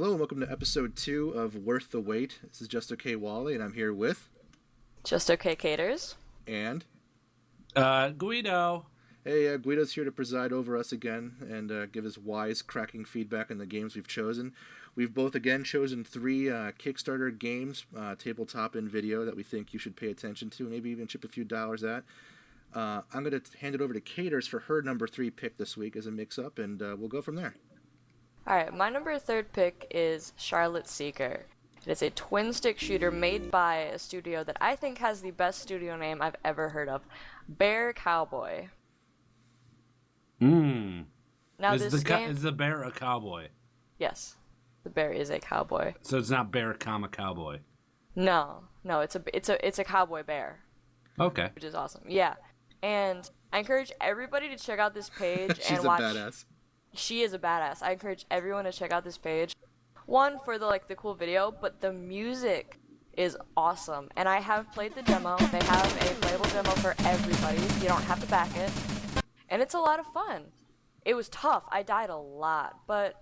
Hello and welcome to episode 2 of Worth the Wait. This is Just Okay Wally, and I'm here with... Just Okay Caters. And... Guido. Hey, Guido's here to preside over us again and give us wise, cracking feedback on the games we've chosen. We've both, again, chosen 3 Kickstarter games, tabletop and video, that we think you should pay attention to, maybe even chip a few dollars at. I'm going to hand it over to Caters for her number 3 pick this week as a mix-up, and we'll go from there. Alright, my number 3 pick is Charlotte Seeker. It is a twin-stick shooter made by a studio that I think has the best studio name I've ever heard of, Bear Cowboy. Now is this game... Is the bear a cowboy? Yes, the bear is a cowboy. So it's not bear, cowboy. No, it's a cowboy bear. Okay. Which is awesome. Yeah, and I encourage everybody to check out this page and watch. She's a badass. She is a badass. I encourage everyone to check out this page. One, for the cool video, but the music is awesome. And I have played the demo. They have a playable demo for everybody. You don't have to back it. And it's a lot of fun. It was tough. I died a lot, but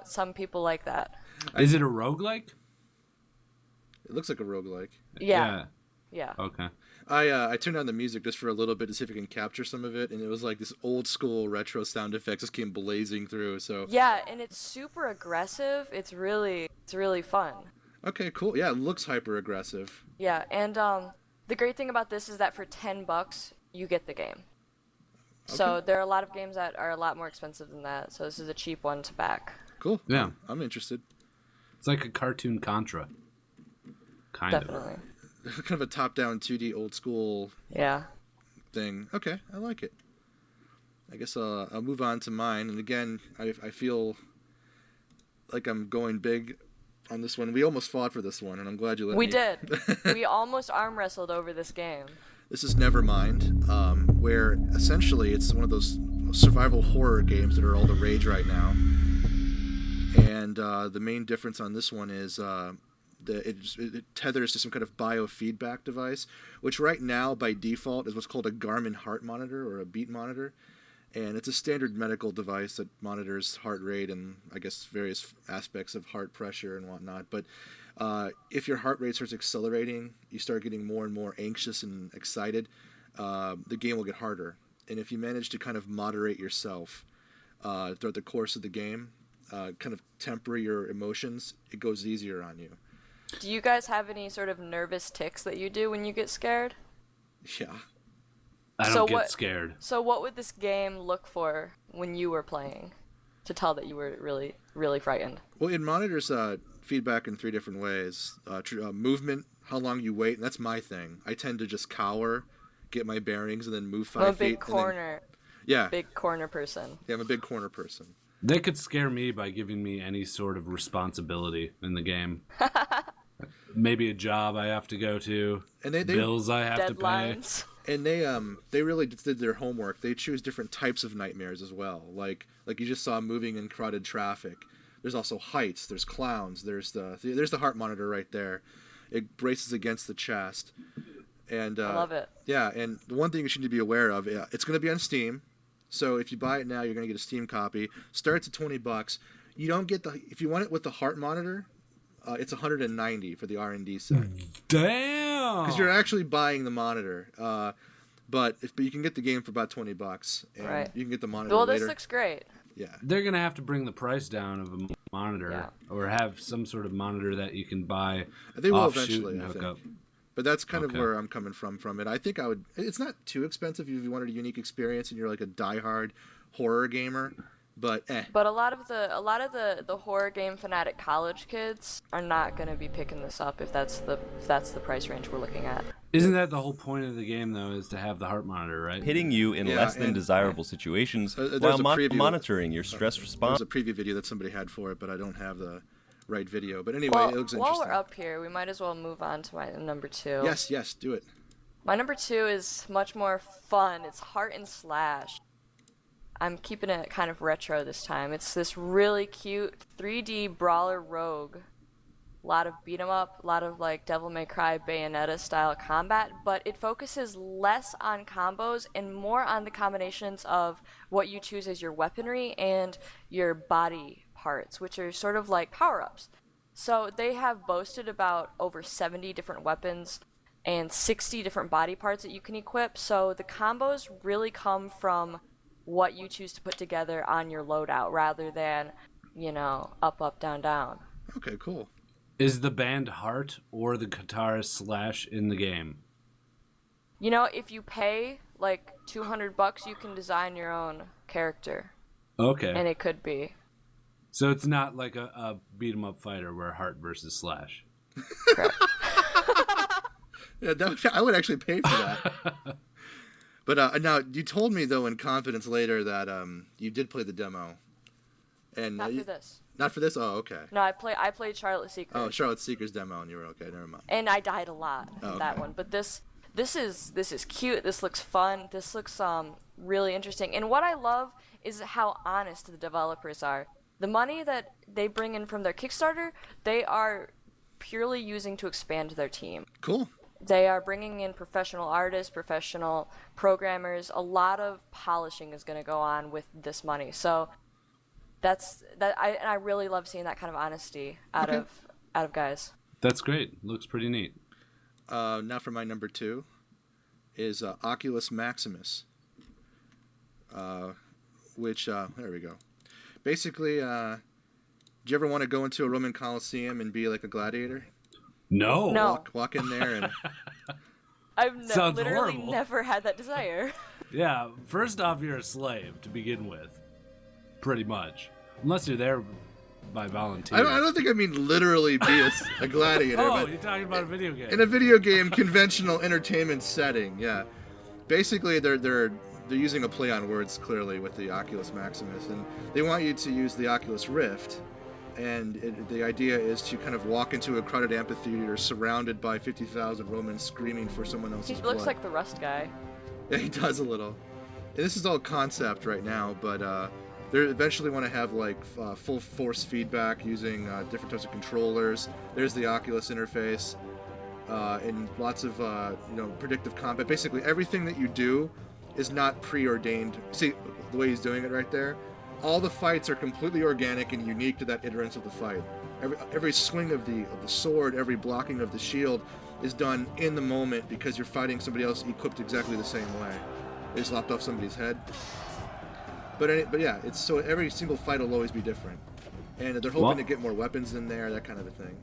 some people like that. Is it a roguelike? It looks like a roguelike. Yeah. Okay. I turned on the music just for a little bit to see if I can capture some of it, and it was like this old school retro sound effects just came blazing through. So yeah, and it's super aggressive. It's really fun. Okay, cool. Yeah, it looks hyper aggressive. Yeah, and the great thing about this is that for $10 you get the game. Okay. So there are a lot of games that are a lot more expensive than that. So this is a cheap one to back. Cool. Yeah, I'm interested. It's like a cartoon Contra. Definitely. Kind of a top-down 2D old school thing. Okay, I like it. I guess I'll move on to mine. And again, I feel like I'm going big on this one. We almost fought for this one, and I'm glad you let me. We did. We almost arm wrestled over this game. This is Nevermind, where essentially it's one of those survival horror games that are all the rage right now. And the main difference on this one is it tethers to some kind of biofeedback device, which right now by default is what's called a Garmin heart monitor or a beat monitor. And it's a standard medical device that monitors heart rate and I guess various aspects of heart pressure and whatnot. But if your heart rate starts accelerating, you start getting more and more anxious and excited, the game will get harder. And if you manage to kind of moderate yourself throughout the course of the game, kind of temper your emotions, it goes easier on you. Do you guys have any sort of nervous tics that you do when you get scared? Yeah. I don't get scared. So what would this game look for when you were playing to tell that you were really, really frightened? Well, it monitors feedback in 3 different ways. Movement, how long you wait, and that's my thing. I tend to just cower, get my bearings, and then move 5 feet. I'm a big corner. Big corner person. Yeah, I'm a big corner person. They could scare me by giving me any sort of responsibility in the game. Maybe a job I have to go to, and bills I have deadlines. to pay. And they really did their homework. They choose different types of nightmares as well. Like you just saw moving in crowded traffic. There's also heights. There's clowns. There's the heart monitor right there. It braces against the chest. And I love it. Yeah, and the one thing you should be aware of, it's going to be on Steam. So if you buy it now, you're going to get a Steam copy. Starts at $20. You don't get if you want it with the heart monitor, it's $190 for the R&D set. Damn! Because you're actually buying the monitor. But you can get the game for about $20, and right. You can get the monitor later. Well, this looks great. Yeah. They're going to have to bring the price down of a monitor or have some sort of monitor that you can buy they will offshoot eventually, and I hook think. up. But that's kind of where I'm coming from it. I think I would. It's not too expensive if you wanted a unique experience and you're like a diehard horror gamer. But a lot of the horror game fanatic college kids are not going to be picking this up if that's the price range we're looking at. Isn't that the whole point of the game though? Is to have the heart monitor, right? Hitting you in less than desirable situations while monitoring your stress response. There's a preview video that somebody had for it, but I don't have the right video. But anyway, it looks interesting. While we're up here, we might as well move on to my number 2. Yes, do it. My number 2 is much more fun. It's Heart&Slash. I'm keeping it kind of retro this time. It's this really cute 3D brawler rogue. A lot of beat 'em up, a lot of like Devil May Cry Bayonetta style combat, but it focuses less on combos and more on the combinations of what you choose as your weaponry and your body parts, which are sort of like power-ups. So they have boasted about over 70 different weapons and 60 different body parts that you can equip. So the combos really come from what you choose to put together on your loadout rather than, up, up, down, down. Okay, cool. Is the band Heart or the guitarist Slash in the game? If you pay like $200, you can design your own character. Okay. And it could be. So it's not like a beat 'em up fighter where Heart versus Slash. Correct. Yeah, I would actually pay for that. But now you told me though in confidence later that you did play the demo, and not for this. Not for this. Oh, okay. No, I played Charlotte Seeker. Oh, Charlotte Seeker's demo, and you were okay. Never mind. And I died a lot in that one, but this is cute. This looks fun. This looks really interesting. And what I love is how honest the developers are. The money that they bring in from their Kickstarter, they are purely using to expand their team. Cool. They are bringing in professional artists, professional programmers. A lot of polishing is going to go on with this money. So I really love seeing that kind of honesty out of guys. That's great. Looks pretty neat. Now for my number 2 is Oculus Maximus, which there we go. Basically, do you ever want to go into a Roman Colosseum and be like a gladiator? No. Walk in there and... I've literally horrible. never had that desire. Yeah, first off, you're a slave to begin with. Pretty much. Unless you're there by volunteer. I don't think I mean literally be a gladiator. Oh, but you're talking about a video game. In a video game conventional entertainment setting, yeah. Basically, they're using a play on words clearly with the Oculus Maximus, and they want you to use the Oculus Rift. And the idea is to kind of walk into a crowded amphitheater surrounded by 50,000 Romans screaming for someone else's He blood. looks like the Rust guy. Yeah, he does a little. And this is all concept right now, but they eventually want to have like full force feedback using different types of controllers. There's the Oculus interface, and lots of predictive combat. Basically, everything that you do is not preordained. See the way he's doing it right there. All the fights are completely organic and unique to that iterance of the fight. Every swing of the sword, every blocking of the shield is done in the moment because you're fighting somebody else equipped exactly the same way. They just lopped off somebody's head. But yeah, it's so every single fight will always be different, and they're hoping to get more weapons in there, that kind of a thing.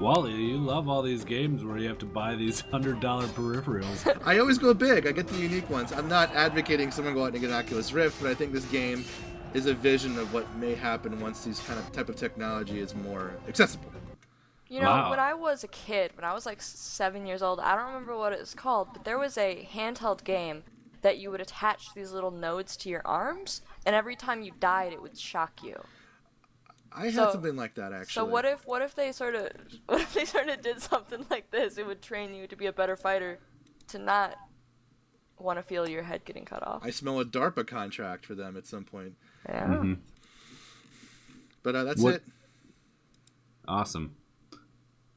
Wally, you love all these games where you have to buy these $100 peripherals. I always go big. I get the unique ones. I'm not advocating someone go out and get an Oculus Rift, but I think this game is a vision of what may happen once these type of technology is more accessible. When I was a kid, when I was like 7 years old, I don't remember what it was called, but there was a handheld game that you would attach these little nodes to your arms, and every time you died, it would shock you. I had something like that actually. So what if they sort of did something like this? It would train you to be a better fighter, to not want to feel your head getting cut off. I smell a DARPA contract for them at some point. Yeah. Mm-hmm. But that's it. Awesome.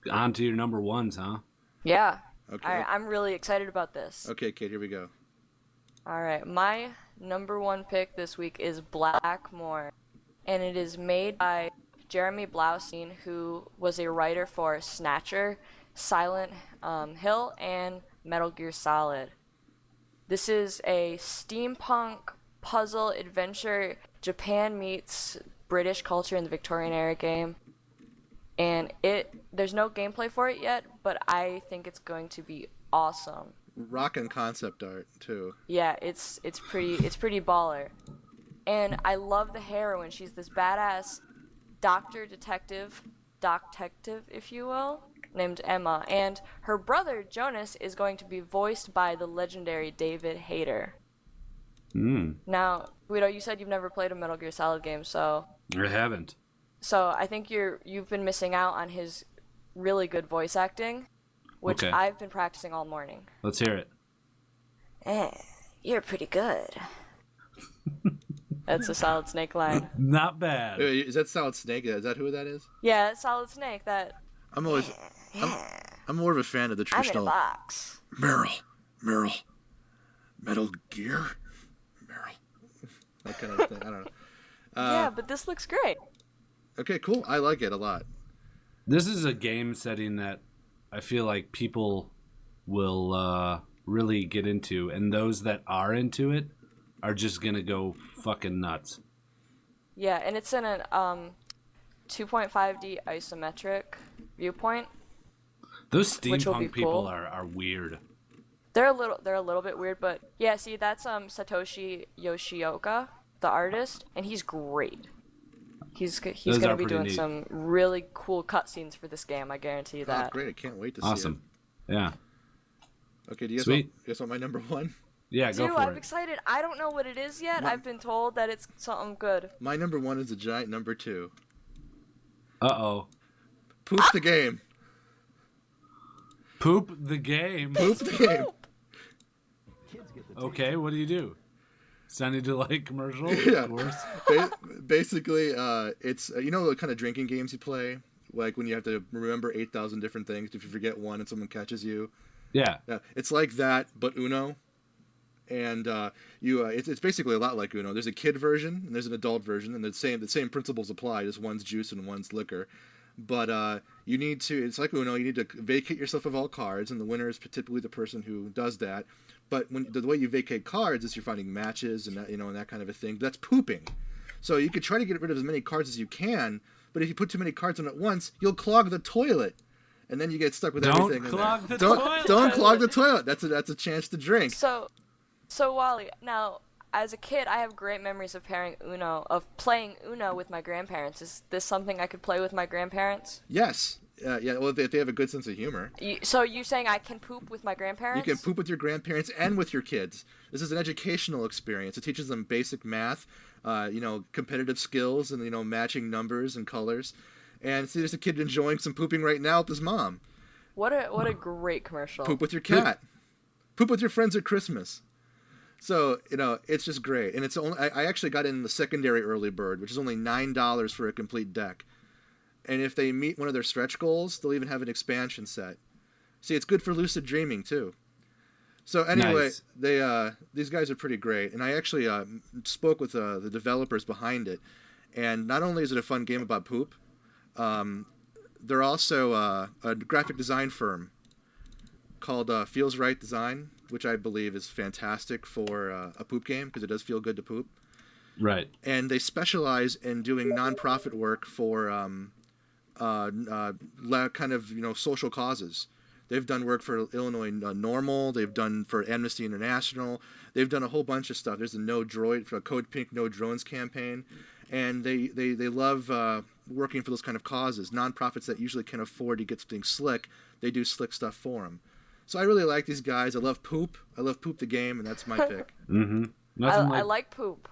On to your number ones, huh? Yeah. Okay. I'm really excited about this. Okay, Kate, here we go. All right, my number 1 pick this week is Blackmore, and it is made by Jeremy Blaustein, who was a writer for Snatcher, Silent Hill, and Metal Gear Solid. This is a steampunk puzzle adventure. Japan meets British culture in the Victorian era game. And there's no gameplay for it yet, but I think it's going to be awesome. Rockin' concept art too. Yeah, it's pretty baller. And I love the heroine. She's this badass detective, if you will, named Emma. And her brother, Jonas, is going to be voiced by the legendary David Hayter. Now, Guido, you said you've never played a Metal Gear Solid game, so... I haven't. So I think you've been missing out on his really good voice acting, which I've been practicing all morning. Let's hear it. You're pretty good. That's a Solid Snake line. Not bad. Is that Solid Snake? Is that who that is? Yeah, it's Solid Snake. I'm more of a fan of the traditional. I'm in a box. Meryl, Metal Gear, Meryl. That kind of thing. I don't know. Yeah, but this looks great. Okay, cool. I like it a lot. This is a game setting that I feel like people will really get into, and those that are into it are just gonna go fucking nuts. Yeah, and it's in an 2.5D isometric viewpoint. Those steampunk people cool. are weird. They're a little bit weird, but yeah, see, that's Satoshi Yoshioka, the artist, and he's great. He's gonna be doing neat. some really cool cutscenes for this game. I guarantee you that. Oh, great! I can't wait to see it. Awesome. Yeah. Okay, do you guys want my number one? Yeah, go for it. I'm excited. I don't know what it is yet. I've been told that it's something good. My number one is a giant number 2. Uh-oh. Poop the game. Poop the game? Poop the game. Okay, what do you do? Sounded like commercial? Yeah. Of course. Basically, it's, you know the kind of drinking games you play? Like when you have to remember 8,000 different things if you forget one and someone catches you? Yeah. It's like that, but Uno. And it's basically a lot like Uno. There's a kid version and there's an adult version, and the same principles apply. Just one's juice and one's liquor. But it's like Uno. You need to vacate yourself of all cards, and the winner is typically the person who does that. But the way you vacate cards is you're finding matches and that, and that kind of a thing. That's pooping. So you could try to get rid of as many cards as you can, but if you put too many cards on at once, you'll clog the toilet. And then you get stuck with everything in there. Don't clog the toilet. That's a chance to drink. So Wally, now as a kid, I have great memories of playing Uno with my grandparents. Is this something I could play with my grandparents? Yes. Yeah. Well, if they have a good sense of humor. So you saying I can poop with my grandparents? You can poop with your grandparents and with your kids. This is an educational experience. It teaches them basic math, competitive skills, and matching numbers and colors. And see, there's a kid enjoying some pooping right now with his mom. What a great commercial. Poop with your cat. Poop with your friends at Christmas. So, it's just great. And it's only I actually got in the secondary early bird, which is only $9 for a complete deck. And if they meet one of their stretch goals, they'll even have an expansion set. See, it's good for lucid dreaming too. So anyway, nice. These guys are pretty great. And I actually spoke with the developers behind it. And not only is it a fun game about poop, they're also a graphic design firm called Feels Right Design, which I believe is fantastic for a poop game because it does feel good to poop. Right. And they specialize in doing nonprofit work for kind of social causes. They've done work for Illinois Normal. They've done for Amnesty International. They've done a whole bunch of stuff. There's a Code Pink No Drones campaign, and they love working for those kind of causes. Nonprofits that usually can't afford to get things slick, they do slick stuff for them. So I really like these guys. I love Poop. I love Poop the game, and that's my pick. Mm-hmm. I like Poop.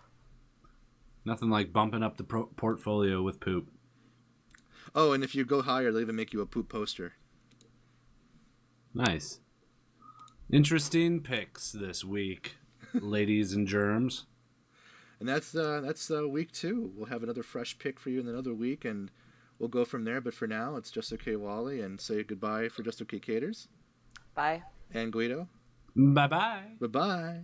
Nothing like bumping up the portfolio with Poop. Oh, and if you go higher, they'll even make you a Poop poster. Nice. Interesting picks this week, ladies and germs. And that's week 2. We'll have another fresh pick for you in another week, and we'll go from there. But for now, it's Just Okay Wally, and say goodbye for Just Okay Caters. Bye. And Guido. Bye-bye. Bye-bye.